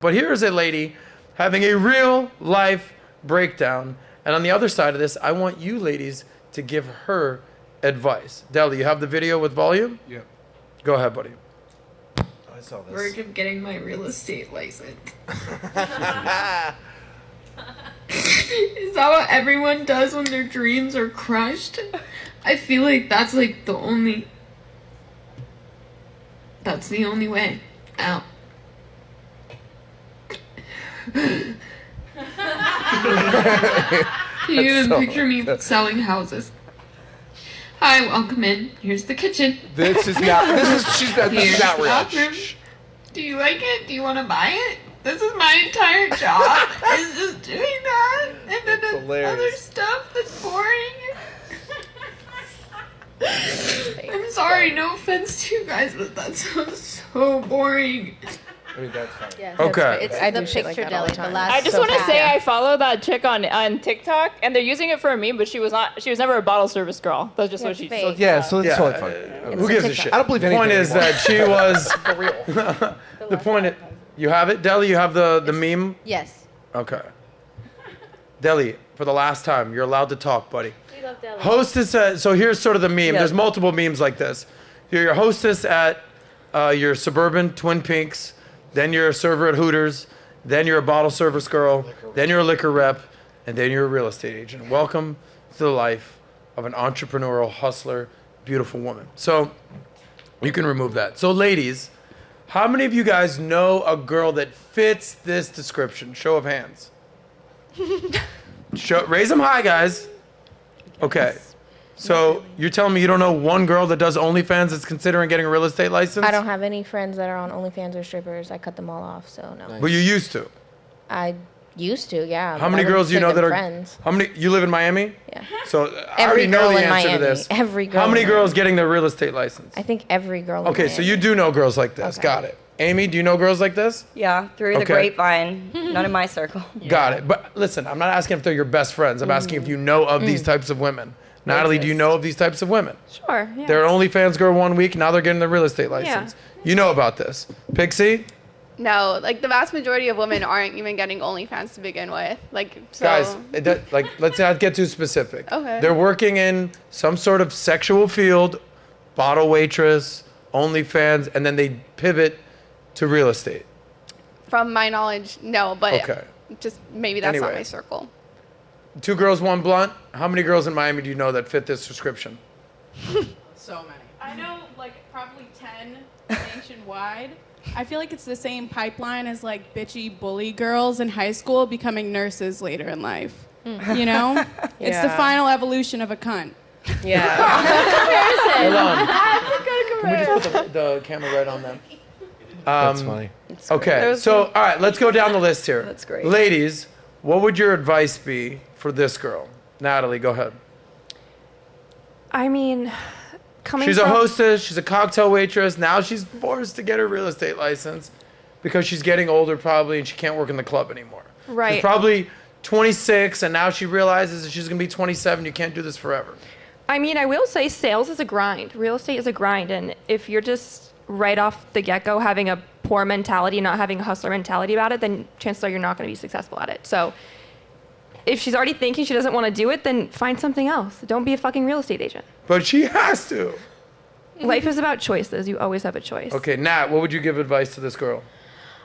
But here is a lady having a real life breakdown. And on the other side of this, I want you ladies to give her advice. Deli, you have the video with volume? Yeah. Go ahead, buddy. I saw this. Work of getting my real estate license. Is that what everyone does when their dreams are crushed? I feel like that's like the only way out. Can you even picture me selling houses? Hi, welcome in. Here's the kitchen. This is not real. Bathroom. Do you like it? Do you want to buy it? This is my entire job. Is just doing that, and then the other stuff that's boring. I'm sorry, no offense to you guys, but that sounds so boring. I mean, that's fine. Yeah, Okay. It's I the do shit like picture that all the deli. time. I just want to say I follow that chick on TikTok, and they're using it for a meme, but she was never a bottle service girl. That's just what she fake. Yeah, so it's totally fine. Who gives a shit? I don't believe The anything point is anymore. that she was... For real. The point is... You have it, Deli? You have the meme? Yes. Okay. Deli, for the last time, you're allowed to talk, buddy. We love deli. Hostess at... So here's sort of the meme. There's multiple memes like this. You're your hostess at your suburban Twin Peaks. Then you're a server at Hooters. Then you're a bottle service girl. Then you're a liquor rep. And then you're a real estate agent. Welcome to the life of an entrepreneurial hustler, beautiful woman. So you can remove that. So ladies, how many of you guys know a girl that fits this description? Show of hands. Raise them high, guys. Okay. So you're telling me you don't know one girl that does OnlyFans that's considering getting a real estate license? I don't have any friends that are on OnlyFans or strippers. I cut them all off, so no. But you used to. I used to, yeah. How many girls do you know that are friends? How many? You live in Miami? Yeah. So I Every already know girl the in answer Miami. to this. Every girl How many in girls Miami. getting their real estate license? I think every girl. Okay, in so Miami. you do know girls like this. Okay. Got it. Amy, do you know girls like this? Yeah, through the Okay. grapevine. None in my circle. Got it. But listen, I'm not asking if they're your best friends. I'm asking if you know of these types of women. Natalie, do you know of these types of women? Sure. Yeah. They're an OnlyFans girl 1 week, now they're getting their real estate license. You know about this. Pixie? No, like the vast majority of women aren't even getting OnlyFans to begin with. Like, so. Guys, let's not get too specific. Okay. They're working in some sort of sexual field, bottle waitress, OnlyFans, and then they pivot to real estate. From my knowledge, no, but Okay. just maybe that's not Anyway. my circle. 2 girls, 1 blunt. How many girls in Miami do you know that fit this description? So many. I know like probably 10 nationwide. I feel like it's the same pipeline as like bitchy bully girls in high school becoming nurses later in life. You know? It's the Yeah. final evolution of a cunt. Yeah. Hold on. That's a good Can we just put the camera right on them? That's funny. Okay, so all right, let's go down the list here. That's great. Ladies, what would your advice be for this girl? Natalie, go ahead. I mean, coming She's from... a hostess, she's a cocktail waitress. Now she's forced to get her real estate license because she's getting older probably and she can't work in the club anymore. Right. She's probably 26 and now she realizes that she's going to be 27. You can't do this forever. I mean, I will say sales is a grind. Real estate is a grind. And if you're just right off the get-go having a poor mentality, not having a hustler mentality about it, then chances are you're not going to be successful at it. So if she's already thinking she doesn't want to do it, then find something else. Don't be a fucking real estate agent. But she has to. Life is about choices. You always have a choice. Okay, Nat, what would you give advice to this girl?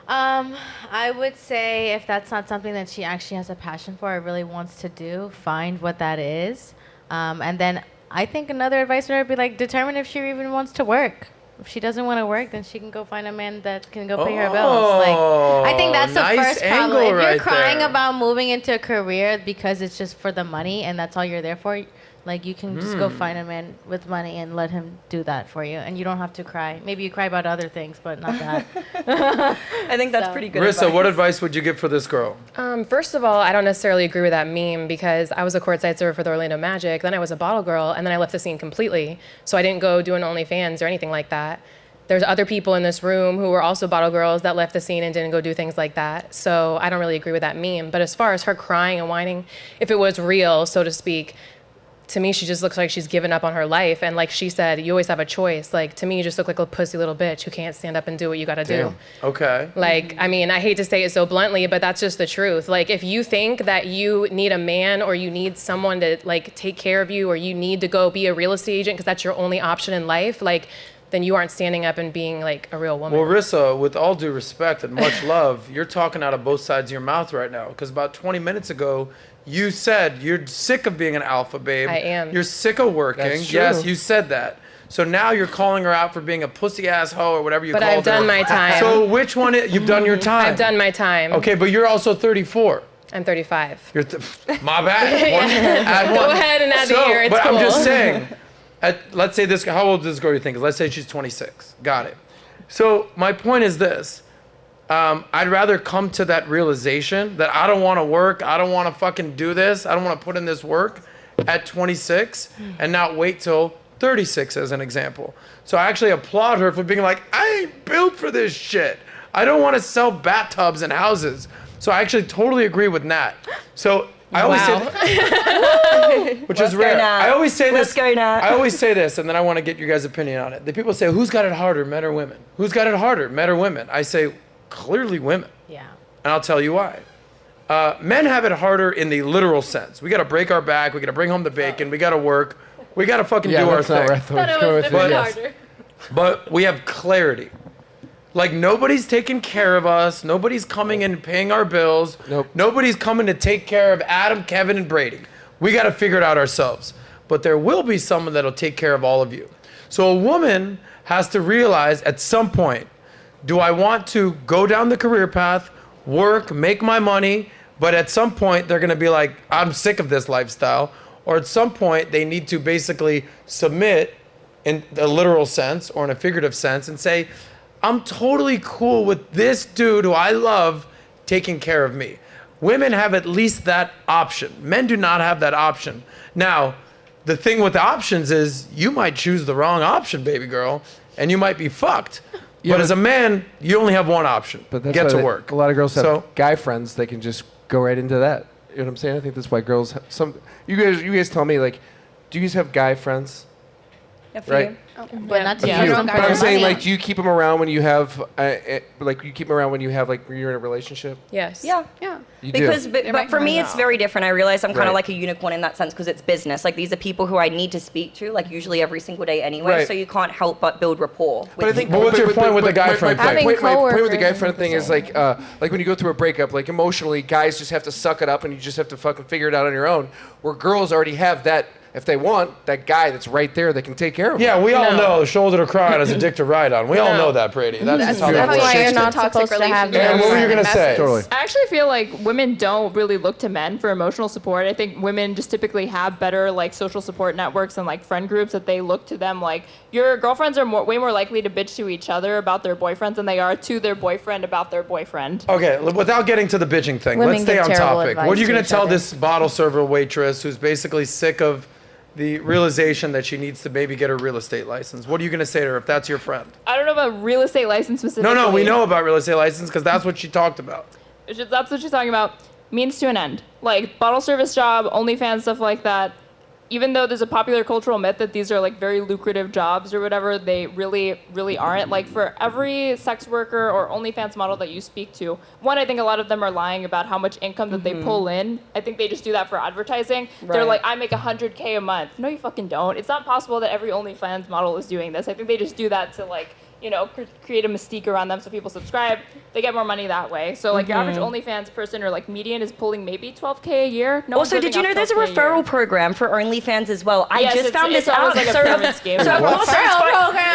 I would say if that's not something that she actually has a passion for or really wants to do, find what that is. And then I think another advice would be like determine if she even wants to work. If she doesn't want to work, then she can go find a man that can go pay her bills. Like, I think that's the nice first problem. angle If you're right crying there. about moving into a career because it's just for the money and that's all you're there for, like you can just go find a man with money and let him do that for you, and you don't have to cry. Maybe you cry about other things, but not that. I think that's pretty good Rissa, advice. what advice would you give for this girl? First of all, I don't necessarily agree with that meme because I was a courtside server for the Orlando Magic, then I was a bottle girl, and then I left the scene completely. So I didn't go doing OnlyFans or anything like that. There's other people in this room who were also bottle girls that left the scene and didn't go do things like that. So I don't really agree with that meme. But as far as her crying and whining, if it was real, so to speak, to me, she just looks like she's given up on her life. And like she said, you always have a choice. Like, to me, you just look like a pussy little bitch who can't stand up and do what you got to do. Okay. Like, I mean, I hate to say it so bluntly, but that's just the truth. Like, if you think that you need a man or you need someone to like take care of you, or you need to go be a real estate agent because that's your only option in life, like, then you aren't standing up and being like a real woman. Well, Rissa, with all due respect and much love, you're talking out of both sides of your mouth right now. Because about 20 minutes ago, you said you're sick of being an alpha, babe. I am. You're sick of working. That's true. Yes, you said that. So now you're calling her out for being a pussy ass hoe or whatever you called her. But I've done my time. So which one? You've done your time. I've done my time. Okay, but you're also 34. I'm 35. You're my bad. Add Go one. ahead and add the So, year. It's but cool. I'm just saying. Let's say this. How old does this girl you think is? Let's say she's 26. Got it. So my point is this. I'd rather come to that realization that I don't want to work. I don't want to fucking do this. I don't want to put in this work at 26 and not wait till 36 as an example. So I actually applaud her for being like, I ain't built for this shit. I don't want to sell bathtubs and houses. So I actually totally agree with Nat. So I always say which is rare. I always say this. Let's go, Nat. I always say this, and then I want to get your guys' opinion on it. The people say, who's got it harder, men or women? Who's got it harder, men or women? I say, clearly women. Yeah. And I'll tell you why. Men have it harder in the literal sense. We got to break our back. We got to bring home the bacon. We got to work. We got to fucking do our thing. But we have clarity. Like, nobody's taking care of us. Nobody's coming and paying our bills. Nope. Nobody's coming to take care of Adam, Kevin, and Brady. We got to figure it out ourselves. But there will be someone that'll take care of all of you. So a woman has to realize at some point, do I want to go down the career path, work, make my money, but at some point they're going to be like, I'm sick of this lifestyle. Or at some point they need to basically submit in a literal sense or in a figurative sense and say, I'm totally cool with this dude who I love taking care of me. Women have at least that option. Men do not have that option. Now, the thing with the options is you might choose the wrong option, baby girl, and you might be fucked. Yeah, but as a man, you only have one option. But that's get why to work. A lot of girls have So- guy friends. They can just go right into that. You know what I'm saying? I think that's why girls have some. You guys tell me, like, do you guys have guy friends? Right. But not to A use few. them But for I'm their saying, money. like, do you keep them around when you have, like, you keep them around when you have, like, you're in a relationship? Yes. Yeah. Yeah. You Because, do. but for me, it's very different. I realize I'm kind Right. of like a unicorn in that sense because it's business. Like, these are people who I need to speak to, like, usually every single day anyway. Right. So you can't help but build rapport. But I think. But what's your point with the guy friend thing? My point with the coworkers guy is friend the thing is same. like when you go through a breakup, like emotionally, guys just have to suck it up and you just have to fucking figure it out on your own. Where girls already have that, if they want, that guy that's right there that can take care of them. Yeah, we all know shoulder to cry on is a dick to ride on. We all know that, Brady. That's just how that That's works. why you're not Toxic supposed to have relationship. And what were you men. gonna say? Totally. I actually feel like women don't really look to men for emotional support. I think women just typically have better like social support networks and like friend groups that they look to them. Like your girlfriends are way more likely to bitch to each other about their boyfriends than they are to their boyfriend about their boyfriend. Okay, without getting to the bitching thing, Women let's stay give on terrible topic. advice What are you to going to each tell other. this bottle server waitress who's basically sick of the realization that she needs to maybe get her real estate license? What are you going to say to her if that's your friend? I don't know about real estate license specifically. No, we know about real estate license because that's what she talked about. That's what she's talking about. Means to an end. Like bottle service job, OnlyFans, stuff like that. Even though there's a popular cultural myth that these are like very lucrative jobs or whatever, they really, really aren't. Like for every sex worker or OnlyFans model that you speak to, one, I think a lot of them are lying about how much income that they pull in. I think they just do that for advertising. They're Right. like, I make $100K a month. No, you fucking don't. It's not possible that every OnlyFans model is doing this. I think they just do that to like, you know, create a mystique around them so people subscribe. They get more money that way. So like your average OnlyFans person or like median is pulling maybe $12K a year. No one's Also, did living you know off there's a $12K referral year. program for OnlyFans as well? I Yes, just it's- found it's this out. almost like a So- pyramid scheme. So of What? course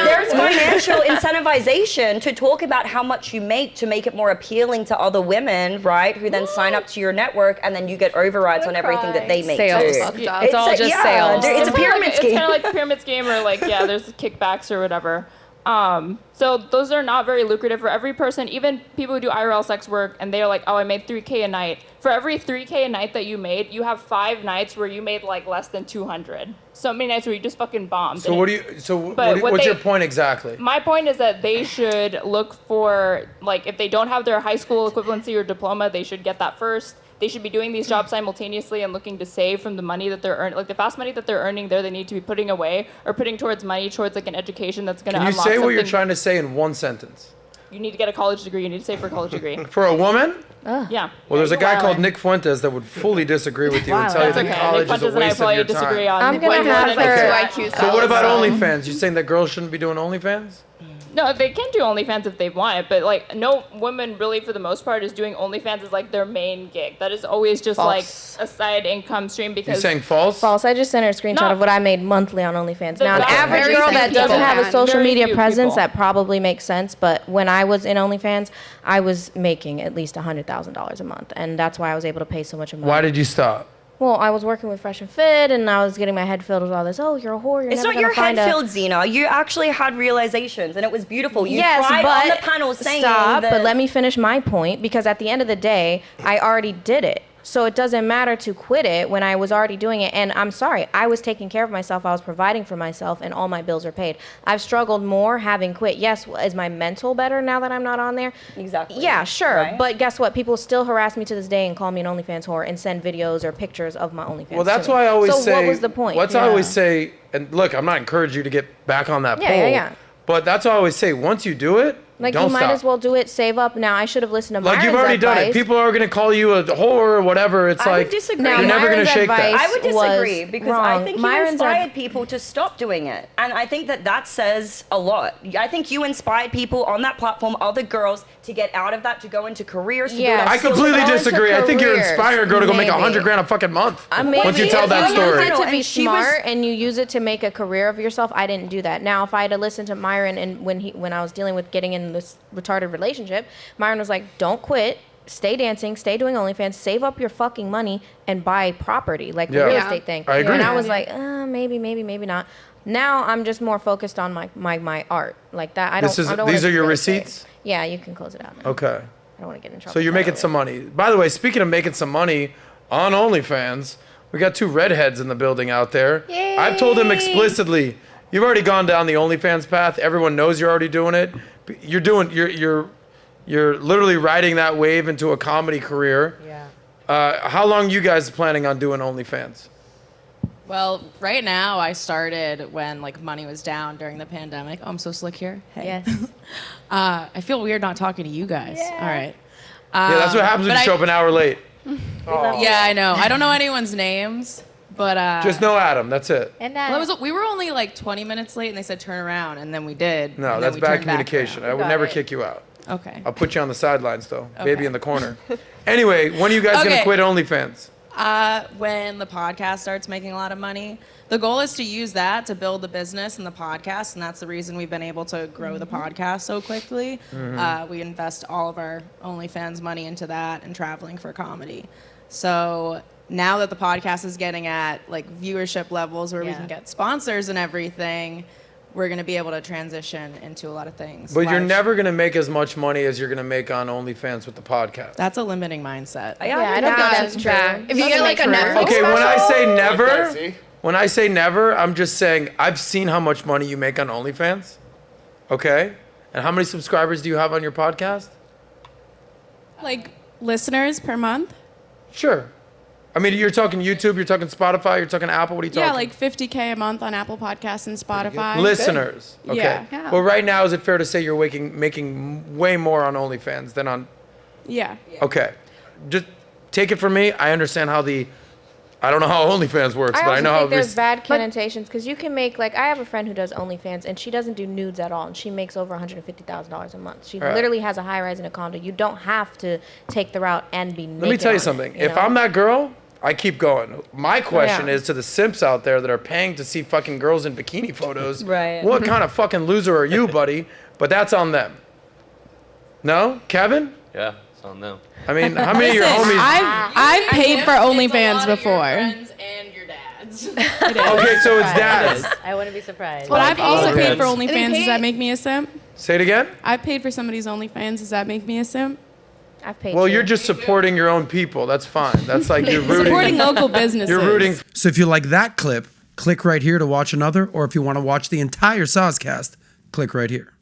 there's financial incentivization to talk about how much you make to make it more appealing to other women, right? Who then sign up to your network and then you get overrides on everything that they make Sales. too. It's all just sales. It's a pyramid scheme. It's kind of like a pyramid scheme or like, yeah, there's kickbacks or whatever. So So those are not very lucrative for every person. Even people who do IRL sex work and they're like, oh, I made $3K a night. For every $3K a night that you made, you have 5 nights where you made like less than 200. So many nights where you just fucking bombed. So what's your point exactly? My point is that they should look for, like, if they don't have their high school equivalency or diploma, they should get that first. They should be doing these jobs simultaneously and looking to save from the money that they're earning. Like, the fast money that they're earning there, they need to be putting away or putting towards money towards, like, an education that's going to unlock something. Can you say what you're trying to say in one sentence? You need to get a college degree. You need to save for a college degree. For a woman? Yeah. Well, there's a guy called Nick Fuentes that would fully disagree with you and tell you that college is a waste of your time. I'm going to have her. So what about OnlyFans? You saying that girls shouldn't be doing OnlyFans? No, they can do OnlyFans if they want it, but like no woman really, for the most part, is doing OnlyFans as like their main gig. That is always just like a side income stream because. You're saying false? False. I just sent her a screenshot of what I made monthly on OnlyFans. Now, an Very average few girl that people doesn't have a can. social Very media few presence, people. that probably makes sense. But when I was in OnlyFans, I was making at least $100,000 a month, and that's why I was able to pay so much money. Why did you stop? Well, I was working with Fresh and Fit, and I was getting my head filled with all this. Oh, you're a whore. You're It's never not your gonna head find filled, Zena. You actually had realizations, and it was beautiful. You Yes, cried but on the panel saying stop. that. But let me finish my point, because at the end of the day, I already did it. So it doesn't matter to quit it when I was already doing it. And I'm sorry, I was taking care of myself. I was providing for myself, and all my bills are paid. I've struggled more having quit. Yes, is my mental better now that I'm not on there? Exactly. Yeah, sure. Right? But guess what? People still harass me to this day and call me an OnlyFans whore and send videos or pictures of my OnlyFans. Well, that's to me. why I always so say. So what was the point? I always say, and look, I'm not encouraging you to get back on that pole. Yeah. But that's why I always say, once you do it, Like, don't you might stop. as well do it, save up. Now, I should have listened to Myron's Like, you've already done it. advice. People are going to call you a whore or whatever. It's I like, would disagree. you're never going to shake that. I would disagree because I wrong. think you Myron's inspired people to stop doing it. And I think that says a lot. I think you inspired people on that platform, other girls, to get out of that, to go into careers. Yeah, I completely disagree. I think you're inspiring a girl to go make $100,000 a fucking month. Once you tell that story. If you use it to be smart and you use it to make a career of yourself, I didn't do that. Now, if I had listened to Myron and when I was dealing with getting in this retarded relationship, Myron was like, don't quit. Stay dancing, stay doing OnlyFans, save up your fucking money and buy property, like the real estate thing. I agree. And I was like, maybe not. Now I'm just more focused on my art, like that. I don't. These are your receipts? Yeah, you can close it out now. Okay. I don't want to get in trouble. So you're making some money. By the way, speaking of making some money on OnlyFans, we got 2 redheads in the building out there. Yay. I've told them explicitly, you've already gone down the OnlyFans path. Everyone knows you're already doing it. You're literally riding that wave into a comedy career. Yeah. How long you guys planning on doing OnlyFans? Well, right now I started when like money was down during the pandemic. Oh, I'm so slick here. Hey. Yes. I feel weird not talking to you guys. Yeah. All right. Yeah, that's what happens when you show up an hour late. Yeah, I know. I don't know anyone's names, but just know Adam. That's it. And well, we were only like 20 minutes late, and they said turn around, and then we did. No, and that's then we bad turned back communication. around. I would never kick you out. Okay. I'll put you on the sidelines though, Okay. maybe in the corner. Anyway, when are you guys gonna quit OnlyFans? When the podcast starts making a lot of money. The goal is to use that to build the business and the podcast, and that's the reason we've been able to grow the podcast so quickly. We invest all of our OnlyFans money into that and traveling for comedy. So now that the podcast is getting at like viewership levels where we can get sponsors and everything, we're going to be able to transition into a lot of things. But you're never going to make as much money as you're going to make on OnlyFans with the podcast. That's a limiting mindset. Yeah, I don't think that's true. If you get like a Netflix Okay, special, when I say never, I'm just saying I've seen how much money you make on OnlyFans. Okay? And how many subscribers do you have on your podcast? like listeners per month. Sure. I mean, you're talking YouTube, you're talking Spotify, you're talking Apple. What are you talking? Yeah, like 50K a month on Apple Podcasts and Spotify. Listeners. Okay. Yeah. Well, right now, is it fair to say you're making way more on OnlyFans than on? Yeah. Okay. Just take it from me. I understand how I don't know how OnlyFans works, but I know how. I think there's bad connotations because you can make, like, I have a friend who does OnlyFans and she doesn't do nudes at all, and she makes over $150,000 a month. She literally has a high rise in a condo. You don't have to take the route and be naked. Let me tell you on something. it, If I'm that girl, I keep going. My question is to the simps out there that are paying to see fucking girls in bikini photos. Right. What kind of fucking loser are you, buddy? But that's on them. No, Kevin? Yeah, it's on them. I mean, how many of your homies? I've paid for OnlyFans before. And your dads. Okay, so it's dads. I wouldn't be surprised. But I've also paid for Depends. OnlyFans. Does that make me a simp? Say it again? I paid for somebody's OnlyFans. Does that make me a simp? I've paid. Well, you're just supporting your own people. That's fine. That's like you're rooting. Supporting local businesses. You're rooting. So if you like that clip, click right here to watch another, or if you want to watch the entire Soscast, click right here.